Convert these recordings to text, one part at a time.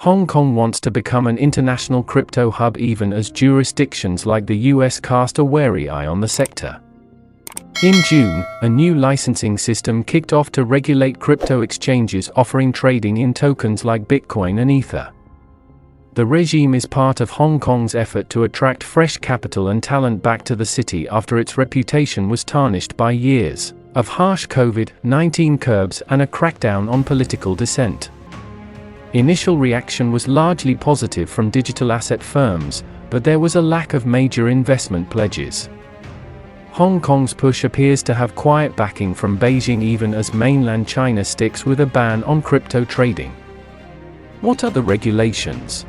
Hong Kong wants to become an international crypto hub even as jurisdictions like the US cast a wary eye on the sector. In June, a new licensing system kicked off to regulate crypto exchanges offering trading in tokens like Bitcoin and Ether. The regime is part of Hong Kong's effort to attract fresh capital and talent back to the city after its reputation was tarnished by years of harsh COVID-19 curbs and a crackdown on political dissent. Initial reaction was largely positive from digital asset firms, but there was a lack of major investment pledges. Hong Kong's push appears to have quiet backing from Beijing even as mainland China sticks with a ban on crypto trading. What are the regulations?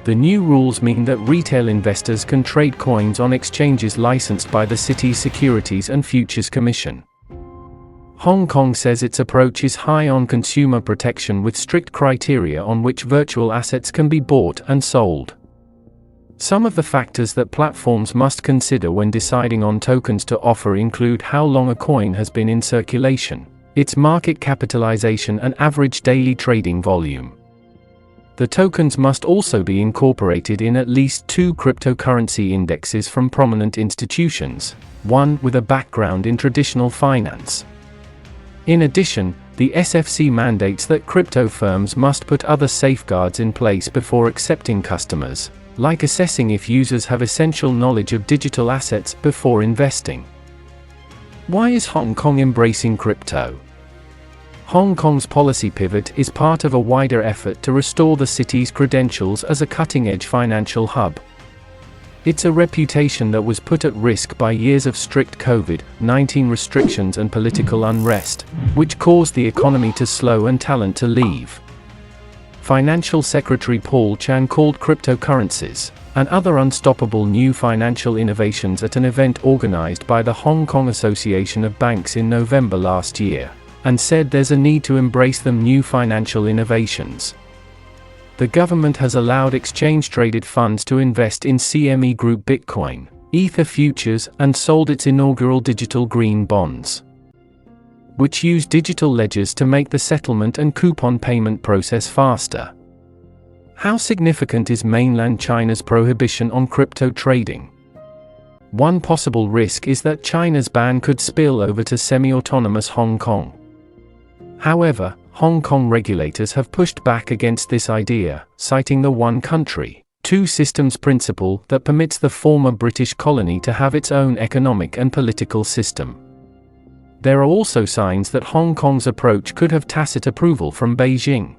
The new rules mean that retail investors can trade coins on exchanges licensed by the city's Securities and Futures Commission. Hong Kong says its approach is high on consumer protection with strict criteria on which virtual assets can be bought and sold. Some of the factors that platforms must consider when deciding on tokens to offer include how long a coin has been in circulation, its market capitalization and average daily trading volume. The tokens must also be incorporated in at least 2 cryptocurrency indexes from prominent institutions, one with a background in traditional finance. In addition, the SFC mandates that crypto firms must put other safeguards in place before accepting customers, like assessing if users have essential knowledge of digital assets before investing. Why is Hong Kong embracing crypto? Hong Kong's policy pivot is part of a wider effort to restore the city's credentials as a cutting-edge financial hub. It's a reputation that was put at risk by years of strict COVID-19 restrictions and political unrest, which caused the economy to slow and talent to leave. Financial Secretary Paul Chan called cryptocurrencies and other unstoppable new financial innovations at an event organized by the Hong Kong Association of Banks in November last year, and said there's a need to embrace them new financial innovations. The government has allowed exchange-traded funds to invest in CME Group Bitcoin, Ether futures and sold its inaugural digital green bonds, which use digital ledgers to make the settlement and coupon payment process faster. How significant is mainland China's prohibition on crypto trading? One possible risk is that China's ban could spill over to semi-autonomous Hong Kong. However, Hong Kong regulators have pushed back against this idea, citing the one country, two systems principle that permits the former British colony to have its own economic and political system. There are also signs that Hong Kong's approach could have tacit approval from Beijing.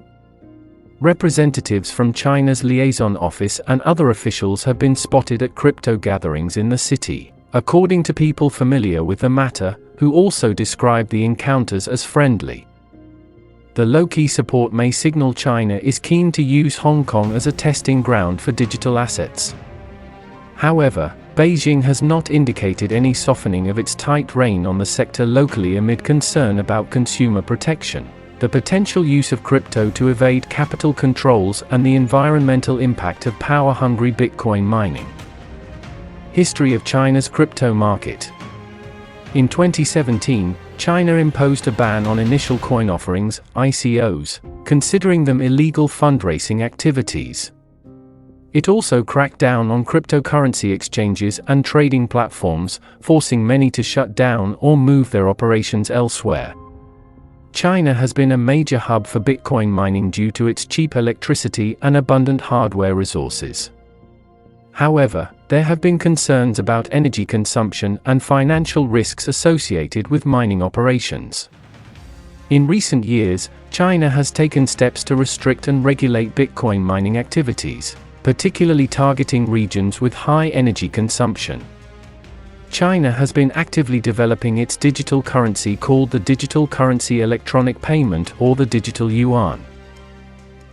Representatives from China's liaison office and other officials have been spotted at crypto gatherings in the city, according to people familiar with the matter, who also described the encounters as friendly. The low-key support may signal China is keen to use Hong Kong as a testing ground for digital assets. However, Beijing has not indicated any softening of its tight rein on the sector locally amid concern about consumer protection, the potential use of crypto to evade capital controls and the environmental impact of power-hungry Bitcoin mining. History of China's crypto market. In 2017, China imposed a ban on initial coin offerings, ICOs, considering them illegal fundraising activities. It also cracked down on cryptocurrency exchanges and trading platforms, forcing many to shut down or move their operations elsewhere. China has been a major hub for Bitcoin mining due to its cheap electricity and abundant hardware resources. However, there have been concerns about energy consumption and financial risks associated with mining operations. In recent years, China has taken steps to restrict and regulate Bitcoin mining activities, particularly targeting regions with high energy consumption. China has been actively developing its digital currency called the Digital Currency Electronic Payment or the Digital Yuan.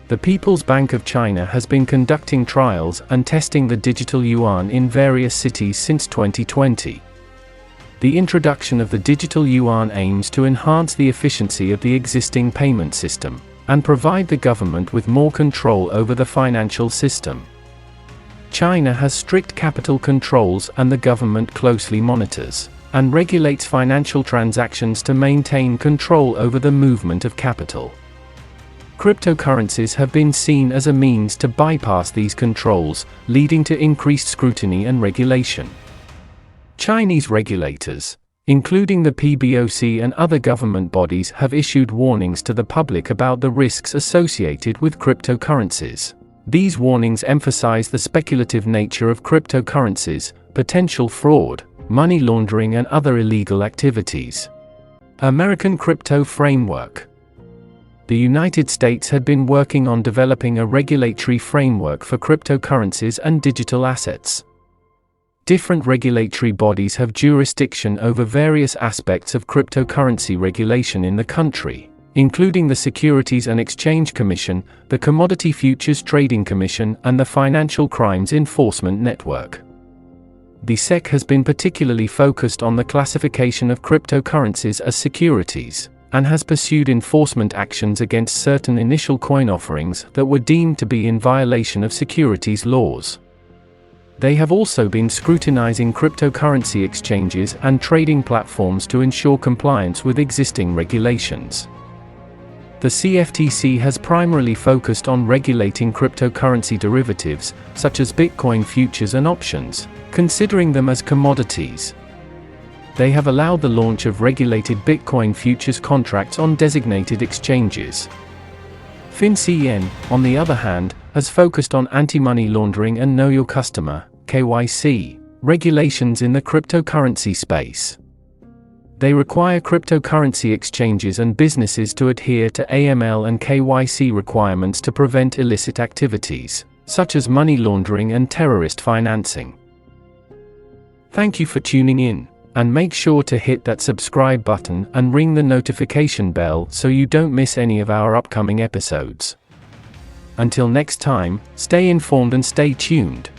The People's Bank of China has been conducting trials and testing the digital yuan in various cities since 2020. The introduction of the digital yuan aims to enhance the efficiency of the existing payment system and provide the government with more control over the financial system. China has strict capital controls and the government closely monitors and regulates financial transactions to maintain control over the movement of capital. Cryptocurrencies have been seen as a means to bypass these controls, leading to increased scrutiny and regulation. Chinese regulators, including the PBOC and other government bodies, have issued warnings to the public about the risks associated with cryptocurrencies. These warnings emphasize the speculative nature of cryptocurrencies, potential fraud, money laundering, and other illegal activities. American Crypto Framework. The United States had been working on developing a regulatory framework for cryptocurrencies and digital assets. Different regulatory bodies have jurisdiction over various aspects of cryptocurrency regulation in the country, including the Securities and Exchange Commission, the Commodity Futures Trading Commission, and the Financial Crimes Enforcement Network. The SEC has been particularly focused on the classification of cryptocurrencies as securities, and has pursued enforcement actions against certain initial coin offerings that were deemed to be in violation of securities laws. They have also been scrutinizing cryptocurrency exchanges and trading platforms to ensure compliance with existing regulations. The CFTC has primarily focused on regulating cryptocurrency derivatives, such as Bitcoin futures and options, considering them as commodities. They have allowed the launch of regulated Bitcoin futures contracts on designated exchanges. FinCEN, on the other hand, has focused on anti-money laundering and Know Your Customer (KYC) regulations in the cryptocurrency space. They require cryptocurrency exchanges and businesses to adhere to AML and KYC requirements to prevent illicit activities, such as money laundering and terrorist financing. Thank you for tuning in, and make sure to hit that subscribe button and ring the notification bell so you don't miss any of our upcoming episodes. Until next time, stay informed and stay tuned.